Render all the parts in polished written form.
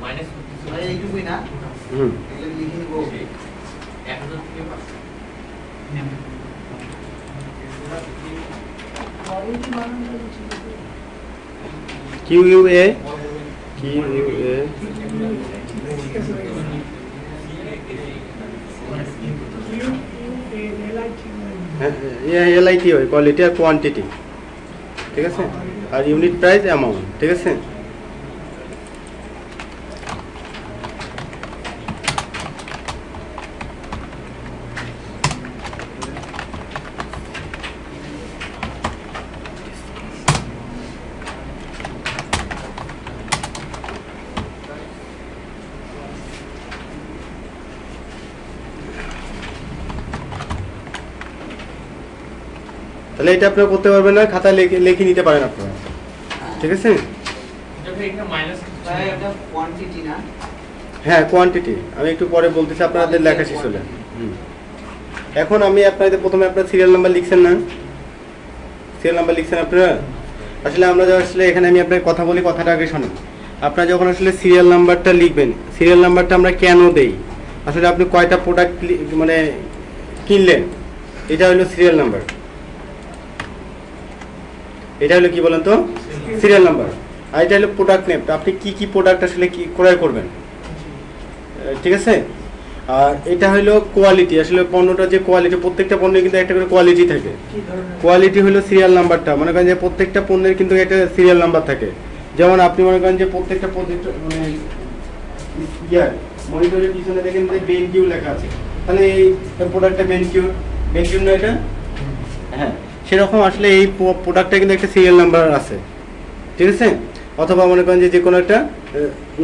Minus ভাই এইটুকুই না এগুলো লিখে নিব 1000 থেকে 500 QUA QUA LIT হয় কোয়ালিটি আর কোয়ান্টিটি, ঠিক আছে, আর ইউনিট প্রাইস অ্যামাউন্ট, ঠিক আছে। তাহলে এটা আপনারা করতে পারবেন না, খাতায় লিখে নিতে পারেন আপনারা, ঠিক আছে। হ্যাঁ কোয়ান্টিটি আমি একটু পরে বলতেছি, আপনাদের লেখা শেষ হলে। এখন আমি আপনাদের প্রথমে আপনার সিরিয়াল নাম্বার লিখছেন না, সিরিয়াল নাম্বার লিখছেন আপনারা। আসলে আমরা আসলে এখানে আমি আপনার কথা বলি, কথাটা আগে শোনেন। আপনারা যখন আসলে সিরিয়াল নাম্বারটা লিখবেন, সিরিয়াল নাম্বারটা আমরা কেন দেই, আসলে আপনি কয়টা প্রোডাক্ট মানে কিনলেন, এটা হলো সিরিয়াল নাম্বার। এটা হলো কি বলেন তো, সিরিয়াল নাম্বার। আর এটা হলো প্রোডাক্ট নেম, আপনি কি কি প্রোডাক্ট আসলে কি ক্রয় করবেন, ঠিক আছে। আর এটা হলো কোয়ালিটি, আসলে পণ্যটা যে কোয়ালিটি, প্রত্যেকটা পণ্যের কিন্তু একটা করে কোয়ালিটি থাকে। কোয়ালিটি হলো সিরিয়াল নাম্বারটা, মনে করেন যে প্রত্যেকটা পণ্যের কিন্তু একটা সিরিয়াল নাম্বার থাকে। যেমন আপনি মনে করেন যে প্রত্যেকটা মানে মনিটরের পিছনে দেখেন যে বেনকিউ লেখা আছে, তাহলে এই প্রোডাক্টটা বেনকিউ না এটা, হ্যাঁ সেরকম আসলে এই প্রোডাক্টটা কিন্তু একটা সিরিয়াল নাম্বার আছে, ঠিক আছে। অথবা মনে করেন যে কোনো একটা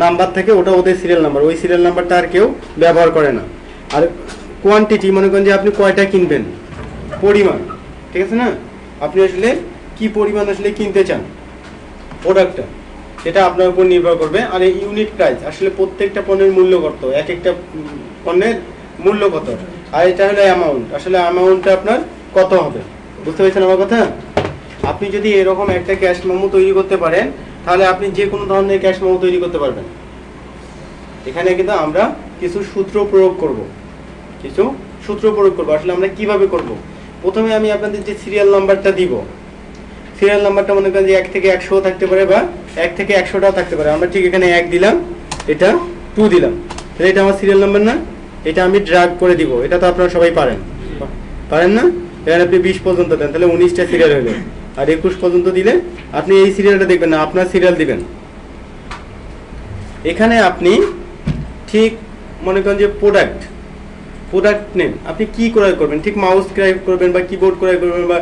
নাম্বার থাকে, ওটা ওদের সিরিয়াল নাম্বার, ওই সিরিয়াল নাম্বারটা আর কেউ ব্যবহার করে না। আর কোয়ান্টিটি মনে করেন যে আপনি কয়টা কিনবেন, পরিমাণ, ঠিক আছে না, আপনি আসলে কি পরিমাণ আসলে কিনতে চান প্রোডাক্টটা, সেটা আপনার উপর নির্ভর করবে। আর এই ইউনিট প্রাইস, আসলে প্রত্যেকটা পণ্যের মূল্য কত, এক একটা পণ্যের মূল্য কত। আর এটা হলো অ্যামাউন্ট, আসলে অ্যামাউন্টটা আপনার কত হবে, বুঝতে পেরেছেন আমার কথা। আপনি যদি এরকম একটা ক্যাশ মেমো তৈরি করতে পারেন, তাহলে আপনি যে কোনো ধরনের ক্যাশ মেমো তৈরি করতে পারবেন। এখানে কিন্তু আমরা কিছু সূত্র প্রয়োগ করব, আসলে আমরা কিভাবে করব। প্রথমে আমি আপনাদের যে সিরিয়াল নাম্বারটা দিব, সিরিয়াল নাম্বারটা মনে করেন যে 1 থেকে 100 থাকতে পারে, বা 1 থেকে 100টাও থাকতে পারে। আমরা ঠিক এখানে 1 দিলাম, এটা 2 দিলাম, তাহলে এটা আমার সিরিয়াল নাম্বার না। এটা আমি ড্র্যাগ করে দিব, এটা তো আপনারা সবাই পারেন না। এখানে আপনি 20 পর্যন্ত দেন, তাহলে 19টা সিরিয়াল হলো। আর 21 পর্যন্ত দিলে আপনি এই সিরিয়ালটা দেখবেন না, আপনার সিরিয়াল দিবেন। এখানে আপনি ঠিক মনে করেন যে প্রোডাক্ট নেম আপনি কি ক্রয় করবেন, ঠিক মাউস ক্রয় করবেন, বা কিবোর্ড ক্রয় করবেন, বা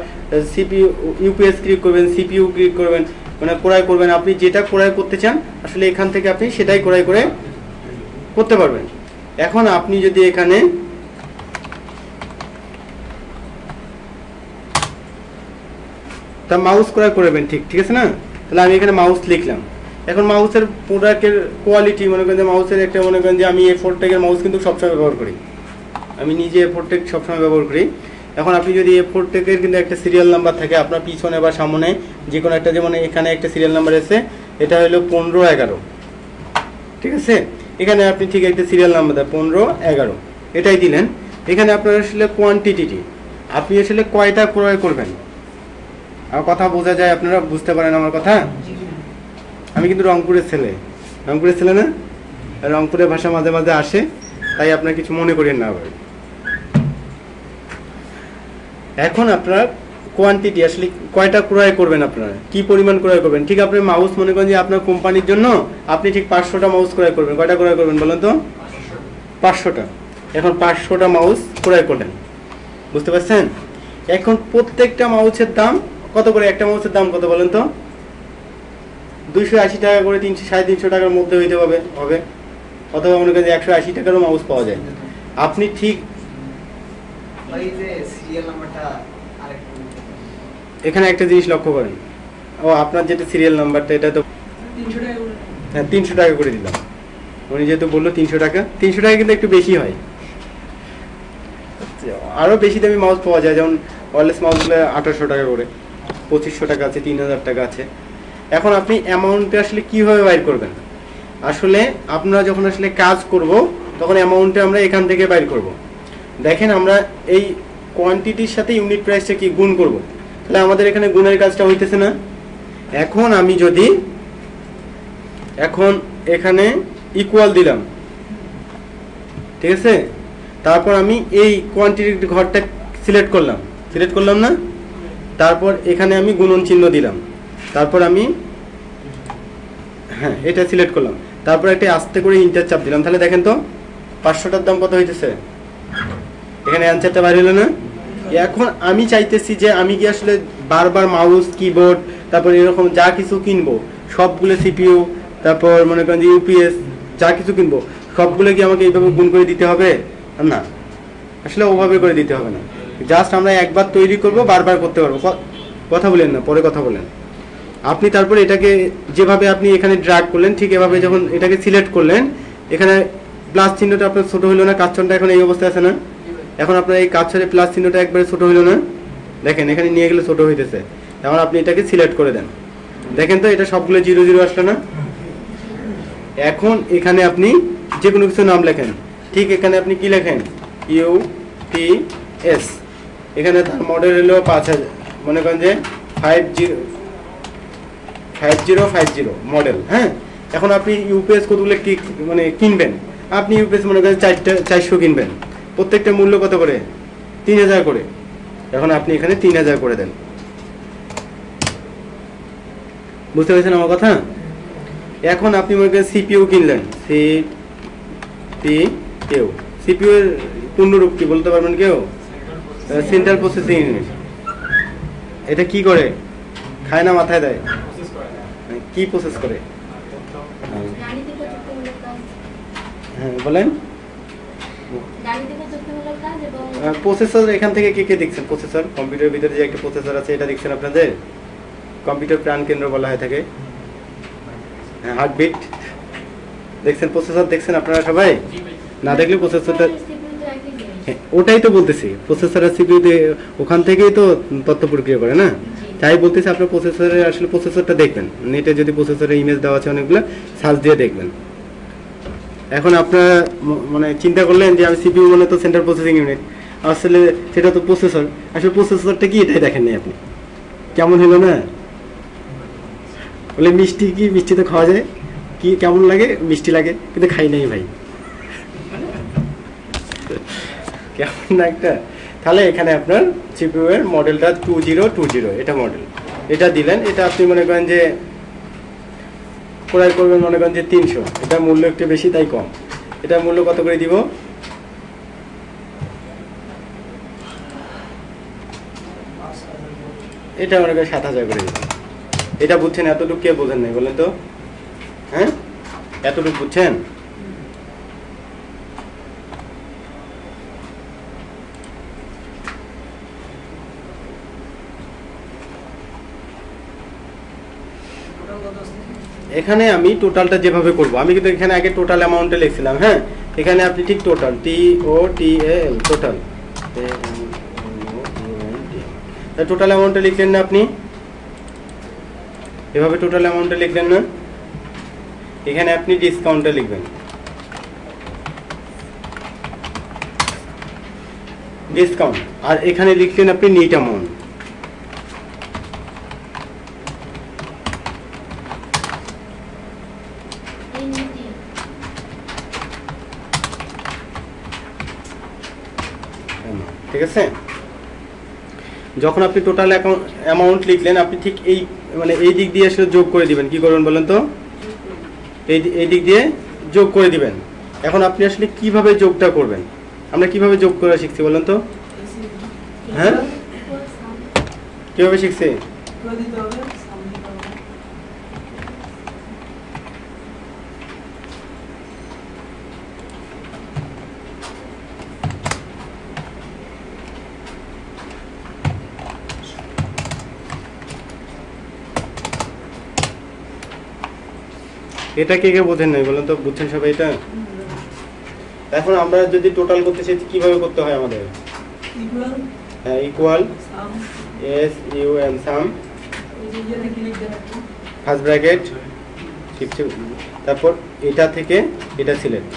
সিপিইউ ইউপিএস ক্রয় করবেন, সিপিইউ ক্রয় করবেন, মানে ক্রয় করবেন। আপনি যেটা ক্রয় করতে চান, আসলে এখান থেকে আপনি সেটাই ক্রয় করতে পারবেন। এখন আপনি যদি এখানে তা মাউস ক্রয় করবেন, ঠিক আছে না, তাহলে আমি এখানে মাউস লিখলাম। এখন মাউসের প্রোডাক্টের কোয়ালিটি মনে করেন যে মাউসের একটা মনে করেন যে আমি A4 টেকের মাউস কিন্তু সবসময় ব্যবহার করি, আমি নিজে A4 টেক সবসময় ব্যবহার করি। এখন আপনি যদি A4 টেকের কিন্তু একটা সিরিয়াল নাম্বার থাকে আপনার পিছনে বা সামনে যে কোনো একটা, যেমন এখানে একটা সিরিয়াল নাম্বার আছে, এটা হলো 1511, ঠিক আছে। এখানে আপনি ঠিক একটা সিরিয়াল নাম্বার দেন 1511, এটাই দিলেন। এখানে আপনার আসলে কোয়ান্টিটি, আপনি আসলে কয়টা ক্রয় করবেন, আমার কথা বোঝা যায়, আপনারা বুঝতে পারেন আমার কথা। আমি কিন্তু রংপুরের ছেলে না, রংপুরের ভাষা মাঝে মাঝে আসে, তাই আপনার কিছু মনে করেন না আবার। এখন আপনার কোয়ান্টিটি আসলে কয়টা ক্রয় করবেন, আপনারা কি পরিমাণ ক্রয় করবেন। ঠিক আপনি মাউস মনে করেন যে আপনার কোম্পানির জন্য আপনি ঠিক 500টা মাউস ক্রয় করবেন, কয়টা ক্রয় করবেন বলেন তো, 500টা। এখন 500টা মাউস ক্রয় করলেন, বুঝতে পারছেন। এখন প্রত্যেকটা মাউসের দাম কত করে, একটা মাউসের দাম কত বলেন তো, 280 টাকা করে, 300-350 টাকার মধ্যে হইতে হবে, অথবা মনে করেন 180 টাকারও মাউস পাওয়া যায়। আপনি ঠিক এখানে একটা জিনিস লক্ষ্য করেন, আপনার যেটা সিরিয়াল নাম্বারটা, এটা তো 300 টাকা করে দিলাম, উনি যেহেতু বললো 300 টাকা, 300 টাকা কিন্তু একটু বেশি হয়। আরো বেশি দামি মাউস পাওয়া যায়, যেমন ওয়্যারলেস মাউসগুলো 2800 টাকা করে, 2500 টাকা আছে, 3000 টাকা আছে। এখন আপনি অ্যামাউন্টটা আসলে কিভাবে বাইর করবেন? আসলে আপনারা যখন আসলে কাজ করব তখন অ্যামাউন্টটা আমরা এখান থেকে বাইর করব। দেখেন আমরা এই কোয়ান্টিটির সাথে ইউনিট প্রাইসটা কি গুণ করব, তাহলে আমাদের এখানে গুণের কাজটা হইতেছে না। এখন আমি যদি এখন এখানে ইকুয়াল দিলাম, ঠিক আছে, তারপর আমি এই কোয়ান্টিটির ঘরটা সিলেক্ট করলাম না, তারপর এখানে আমি গুণন চিহ্ন দিলাম, তারপর আমি হ্যাঁ এটা সিলেক্ট করলাম, তারপর একটা আস্তে করে ইন্টার চাপ দিলাম, তাহলে দেখেন তো 500টার দাম কত হইতেছে, এখানে অ্যান্সারটা বাইরে হলো না। এখন আমি চাইতেছি যে আমি কি আসলে বারবার মাউস কিবোর্ড তারপর এরকম যা কিছু কিনবো সবগুলো সিপিইউ তারপর মনে করেন যে ইউপিএস যা কিছু কিনবো সবগুলো কি আমাকে এইভাবে গুণ করে দিতে হবে? না, আসলে ওভাবে করে দিতে হবে না। জাস্ট আমরা একবার তৈরি করব, বারবার করতে পারবো। কথা বলেন না, পরে কথা বলেন। আপনি তারপর এটাকে যেভাবে আপনি এখানে ড্র্যাগ করলেন ঠিক এভাবে যখন এটাকে সিলেক্ট করলেন, এখানে প্লাস চিহ্নটা আপনার ছোট হইলো না, কাজটা এখন এই অবস্থায় আছে না, এখন আপনার এই কাজের প্লাস চিহ্নটা একবারে ছোট হইলো না, দেখেন এখানে নিয়ে গেলে ছোট হইতেছে। এখন আপনি এটাকে সিলেক্ট করে দেন, দেখেন তো এটা সবগুলো 0 0 আসলো না। এখন এখানে আপনি যে কোনো কিছু নাম লেখেন, ঠিক এখানে আপনি কি লেখেন UPS, এখানে তার মডেল হলো 5000, মনে করেন যে 5050 মডেল। হ্যাঁ, এখন আপনি ইউপিএস কতগুলো মানে কিনবেন, আপনি ইউপিএস মনে করেন 400 কিনবেন, প্রত্যেকটা মূল্য কত করে? 3000 করে। এখন আপনি এখানে 3000 করে দেন। বুঝতে পেরেছেন আমার কথা? এখন আপনি মনে করেন সিপিইউ কিনলেন, সিপিইউ এর পূর্ণরূপ কি বলতে পারবেন কেউ? Central processing unit. এটা কি করে? খায় না মাথায় দেয়? কি প্রসেস করে? হ্যাঁ বলেন। প্রসেসর এখান থেকে কে কে দেখছেন? প্রসেসর কম্পিউটারের ভিতরে যে একটা প্রসেসর আছে এটা দেখছেন আপনাদের? কম্পিউটার প্রাণ কেন্দ্র বলা হয় থাকে। হ্যাঁ, হার্টবিট দেখছেন, প্রসেসর দেখছেন আপনারা সবাই? না দেখলে প্রসেসরটা, ওটাই তো বলতেছি, প্রসেসর আর সিপিইউতে ওখান থেকেই তো তথ্য প্রক্রিয়া করে না। তাই বলতেছি আপনার প্রসেসরের আসলে প্রসেসরটা দেখবেন, নেটে যদি প্রসেসরের ইমেজ দেওয়া আছে অনেকগুলো, সার্চ দিয়ে দেখবেন। এখন আপনারা মানে চিন্তা করলেন যে আমি সিপিইউ মানে তো সেন্ট্রাল প্রসেসিং ইউনিট, আসলে সেটা তো প্রসেসর। আসলে প্রসেসরটা কি এটাই দেখেন নাই আপনি। কেমন হলো না? বলে মিষ্টি কি, মিষ্টি তো খাওয়া যায়, কি কেমন লাগে? মিষ্টি লাগে, কিন্তু খাই নাই ভাই, কেমন না একটা। তাহলে এখানে আপনার সিপিইউ এর মডেলটা 2020, এটা মডেল, এটা দিলেন, এটা আপনি মনে করেন যে ক্রয় করবেন মনে করেন যে 300, এটা মূল্য একটু বেশি তাই কম, এটা মূল্য কত করে দিব? এটা মনে করেন 7000 করে দিব। এটা বুঝছেন? এতটুকু কে বোঝেন নাই বলেন তো? হ্যাঁ, এতটুকু বুঝছেন? এখানে আমি টোটালটা যেভাবে করব, আমি কিন্তু এখানে আগে টোটাল অ্যামাউন্টে লিখছিলাম। হ্যাঁ, এখানে আপনি ঠিক টোটাল TOTAL টোটাল, টোটাল অ্যামাউন্টে লিখলেন না আপনি? এভাবে টোটাল অ্যামাউন্টে লিখলেন না? এখানে আপনি ডিসকাউন্টে লিখবেন, ডিসকাউন্ট, আর এখানে লিখলেন আপনি নিট অ্যামাউন্ট। ঠিক আছে? যখন আপনি টোটাল অ্যামাউন্ট লিখলেন, আপনি ঠিক এই মানে এই দিক দিয়ে আসলে যোগ করে দিবেন। কি করবেন বলেন তো? এই দিক দিয়ে যোগ করে দিবেন। এখন আপনি আসলে কিভাবে যোগটা করবেন? আমরা কিভাবে যোগ করা শিখছি বলেন তো? হ্যাঁ, কিভাবে শিখছি? এটা কে কে বোঝেন নাই বলেন তো? বুঝছেন সবাই এটা? এখন আমরা যদি টোটাল করতে চাই কিভাবে করতে হয় আমাদের? হ্যাঁ, ইকুয়াল SUM সাম, ফার্স্ট ব্র্যাকেট শিফট, তারপর এটা থেকে এটা সিলেক্ট।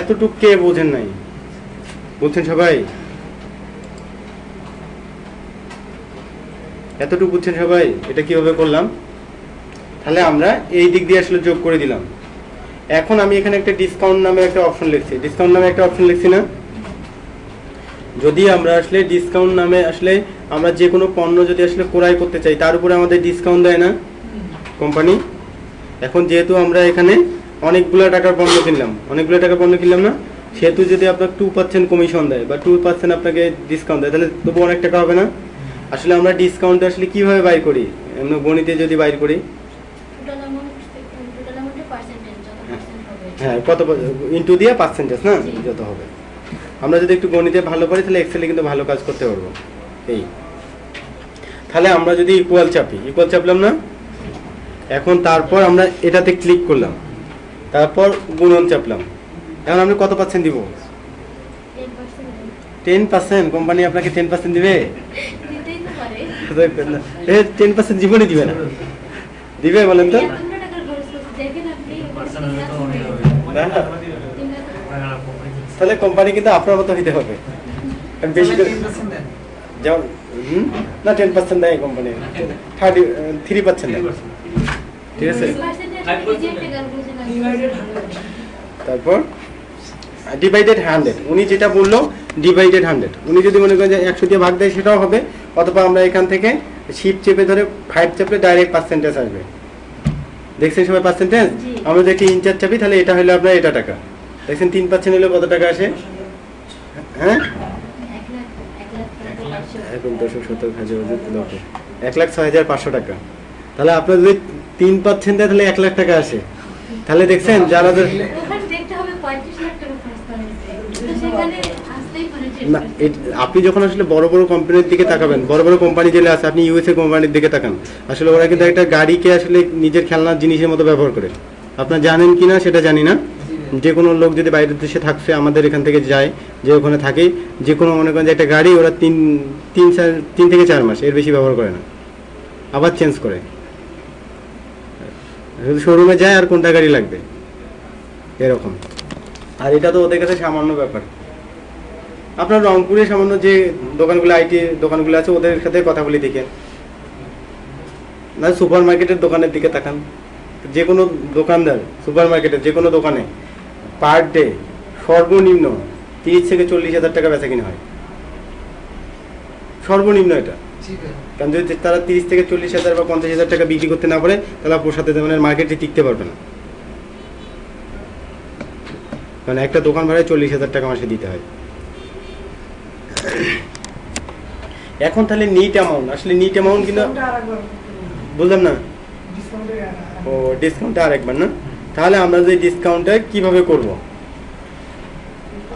এতটুক কে বোঝেন নাই? বুঝছেন সবাই? এতটুকু বুঝছেন সবাই? এটা কিভাবে করলাম? তাহলে আমরা এই দিক দিয়ে আসলে যোগ করে দিলাম। এখন আমি এখানে একটা ডিসকাউন্ট নামে একটা অপশন লিখছি, ডিসকাউন্ট নামে একটা অপশন লিখছি না? যদি আমরা আসলে ডিসকাউন্ট নামে আসলে আমরা যে কোনো পণ্য যদি আসলে ক্রয় করতে চাই তার উপরে আমাদের ডিসকাউন্ট দেয় না কোম্পানি? এখন যেহেতু আমরা এখানে অনেকগুলো টাকার পণ্য কিনলাম, অনেকগুলো টাকার পণ্য কিনলাম না, সেহেতু যদি আপনার 2% কমিশন দেয় বা 2% আপনাকে ডিসকাউন্ট দেয়, তাহলে তবু অনেক টাকা হবে না? আসলে আমরা ডিসকাউন্ট আসলে কিভাবে বাইর করি? এমন গণিতে যদি বাইর করি, হ্যাঁ কত ইনটু দিয়ে পার্সেন্টেজ না যত হবে। আমরা যদি একটু গণিতে ভালো পারি তাহলে এক্সেলে কিন্তু ভালো কাজ করতে পারবো। এই তাহলে আমরা যদি ইকুয়াল চাপি, ইকুয়াল চাপলাম না, এখন তারপর আমরা এটাতে ক্লিক করলাম, তারপর গুণন চাপলাম। এখন আমরা কত পার্সেন্ট দিব? 10%। কোম্পানি আপনাকে 10% দিবে? 10% জীবনে দিবে না। দিবে বলেন তো? তাহলে কোম্পানি কিন্তু আপনার মতো হইতে হবে বেশি করে, যেমন না 10% দেয় কোম্পানি, 3% দেয়, ঠিক আছে? তারপর ডিভাইডেড 100, উনি যেটা বললো ডিভাইডেড 100, উনি যদি মনে করেন যে 100 দিয়ে ভাগ দেয় সেটাও হবে, অথবা আমরা এখান থেকে শিফট চেপে ধরে 5 চাপলে ডাইরেক্ট পার্সেন্টেজ আসবে। দেখছেন সবাই পার্সেন্টেজ? আমরা যদি ইনচার্জ চাপি তাহলে এটা হলো আপনার এটা টাকা, দেখছেন 3% হলে কত টাকা আসে? হ্যাঁ 1,06,500 টাকা। তাহলে আপনার যদি 3% দেয় তাহলে 1 লাখ টাকা আসে। তাহলে দেখছেন যারা না, আপনি যখন আসলে বড় বড় কোম্পানির দিকে তাকাবেন, বড় বড় কোম্পানি যেগুলো আছে, আপনি ইউএসএ কোম্পানির দিকে তাকান, আসলে ওরা কিন্তু একটা গাড়িকে আসলে নিজের খেলনার জিনিসের মতো ব্যবহার করে। আপনারা জানেন কিনা সেটা জানি না। যে কোনো লোক যদি বাইরের দেশে থাকছে আমাদের এখান থেকে যায়, যে ওখানে থাকে, যে কোনো মনে করেন যে একটা গাড়ি ওরা 3 থেকে 4 মাস এর বেশি ব্যবহার করে না, আবার চেঞ্জ করে। শোরুমে যায় আর কোনটা গাড়ি লাগবে এরকম। আর এটা তো ওদের কাছে সামান্য ব্যাপার। আপনার রংপুরে সামান্য যে দোকানগুলো, আইটি দোকানগুলো আছে, ওদের সাথে কথা বলি দেখেন, না সুপার মার্কেটের দোকানের দিকে তাকান, যে কোনো দোকানদার সুপার মার্কেটের যে কোনো দোকানে পার ডে সর্বনিম্ন 30 থেকে 40,000 টাকা বেচা কিনা হয়, সর্বনিম্ন এটা। কারণ যদি তারা 30 থেকে 40,000 বা 50,000 টাকা বিক্রি করতে না পারে তাহলে আপনার সাথে মার্কেটে টিকতে পারবে না। কারণ একটা দোকান ভাড়ায় 40,000 টাকা মাসে দিতে হয়। এখন তাহলে নিট অ্যামাউন্ট, আসলে নিট অ্যামাউন্ট কিন্তু বুঝলাম না। ও ডিসকাউন্টটা আরেকবার না? তাহলে আমরা যে ডিসকাউন্টটা কিভাবে করব?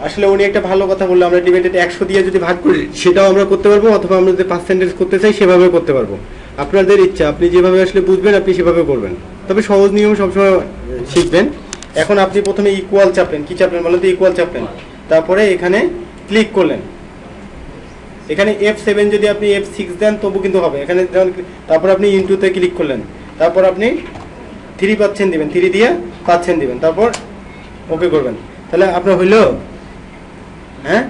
আসলে উনি একটা ভালো কথা বললো, আমরা ডিভাইডেড 100 দিয়ে যদি ভাগ করি সেটাও আমরা করতে পারবো, অথবা আমরা যদি পার্সেন্টেজ করতে চাই সেভাবে করতে পারবো। আপনাদের ইচ্ছা, আপনি যেভাবে আসলে বুঝবেন আপনি সেভাবে করবেন, তবে সহজ নিয়ম সবসময় শিখবেন। এখন আপনি প্রথমে ইকুয়াল চাপলেন, কি চাপলেন বলেন তো? ইকুয়াল চাপলেন, তারপরে এখানে ক্লিক করলেন, এখানে F7 যদি আপনি F6 দেন তবু কিন্তু হবে এখানে। তারপর আপনি ইনটুতে ক্লিক করলেন, তারপর আপনি 3% দিবেন, 3 দিয়ে পাচ্ছেন দিবেন, তারপর ওকে করবেন, তাহলে আপনার হইল। হ্যাঁ,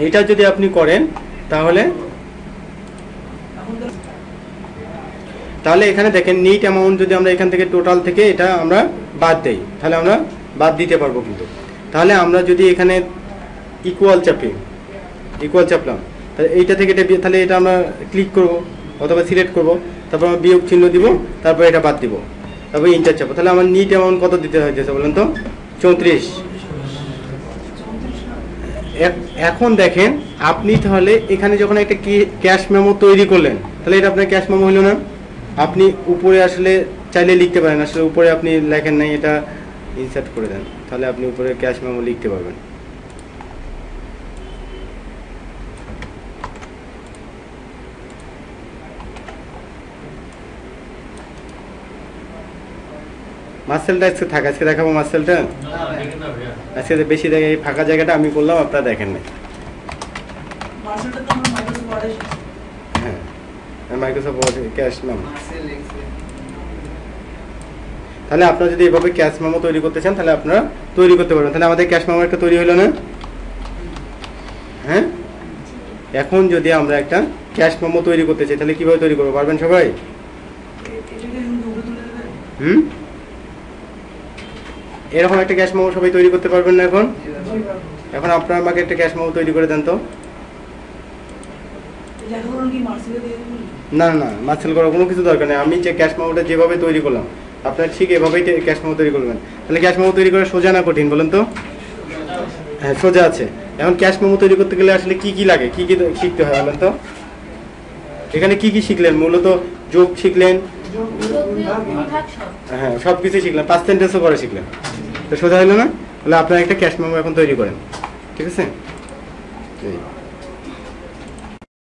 এইটা যদি আপনি করেন তাহলে এখানে দেখেন নিট অ্যামাউন্ট যদি আমরা এখান থেকে টোটাল থেকে এটা আমরা বাদ দেই তাহলে আমরা বাদ দিতে পারবো কিন্তু। তাহলে আমরা যদি এখানে ইকুয়াল চাপি, ইকুয়াল চাপলাম, তাহলে এইটা থেকে তাহলে এটা আমরা ক্লিক করব অথবা সিলেক্ট করব, তারপর আমরা বিয়োগ চিহ্ন দিব, তারপর এটা বাদ দিব, তারপর ইন্টার চাপবো। তাহলে আমার নিট অ্যামাউন্ট কত দিতে হয়েছে বলেন তো? 34। এখন দেখেন আপনি তাহলে এখানে যখন একটা ক্যাশ মেমো তৈরি করলেন তাহলে এটা আপনার ক্যাশ মেমো হলো না? আপনি উপরে আসলে চাইলে লিখতে পারেন, আসলে উপরে আপনি লেখেন নাই, এটা ইনসার্ট করে দেন, তাহলে আপনি উপরে ক্যাশ মেমো লিখতে পারবেন। মার্সেলটা আজকে থাক, আজকে দেখাবো মার্সেলটা। আজকে বেশি জায়গায় ফাঁকা জায়গাটা আমি করলাম, আপনারা দেখেন নাই। হ্যাঁ, মাইক্রোসফট ওয়ার্ড ক্যাশ মেমো। মার্সেল এক্সেল। তাহলে আপনারা যদি এভাবে ক্যাশ মেমো তৈরি করতে চান তাহলে আপনারা তৈরি করতে পারবেন। তাহলে আমাদের ক্যাশ মেমো একটা তৈরি হলো না? হ্যাঁ, এখন যদি আমরা একটা ক্যাশ মেমো তৈরি করতে চাই তাহলে কিভাবে তৈরি করবো, পারবেন সবাই? এরকম একটা ক্যাশ মেমো সবাই তৈরি করতে পারবেন না এখন? এখন আপনারা আমাকে একটা ক্যাশ মেমো তৈরি করে দেন তো। না না, মার্সেল করার কোনো কিছু দরকার নেই। আমি যে ক্যাশ মেমোটা যেভাবে তৈরি করলাম আপনারা ঠিক এভাবেই ক্যাশ মেমো তৈরি করবেন। তাহলে ক্যাশ মেমো তৈরি করা সোজা না কঠিন বলেন তো? হ্যাঁ, সোজা আছে। এখন ক্যাশ মেমো তৈরি করতে গেলে আসলে কি কি লাগে, কি কি শিখতে হয় বলেন তো? এখানে কি কি শিখলেন? মূলত যোগ শিখলেন, হ্যাঁ সব কিছু শিখলেন, পার্সেন্টেজও করে শিখলেন। তো সোজা হলো না? তাহলে আপনারা একটা ক্যাশ মেমো এখন তৈরি করেন, ঠিক আছে?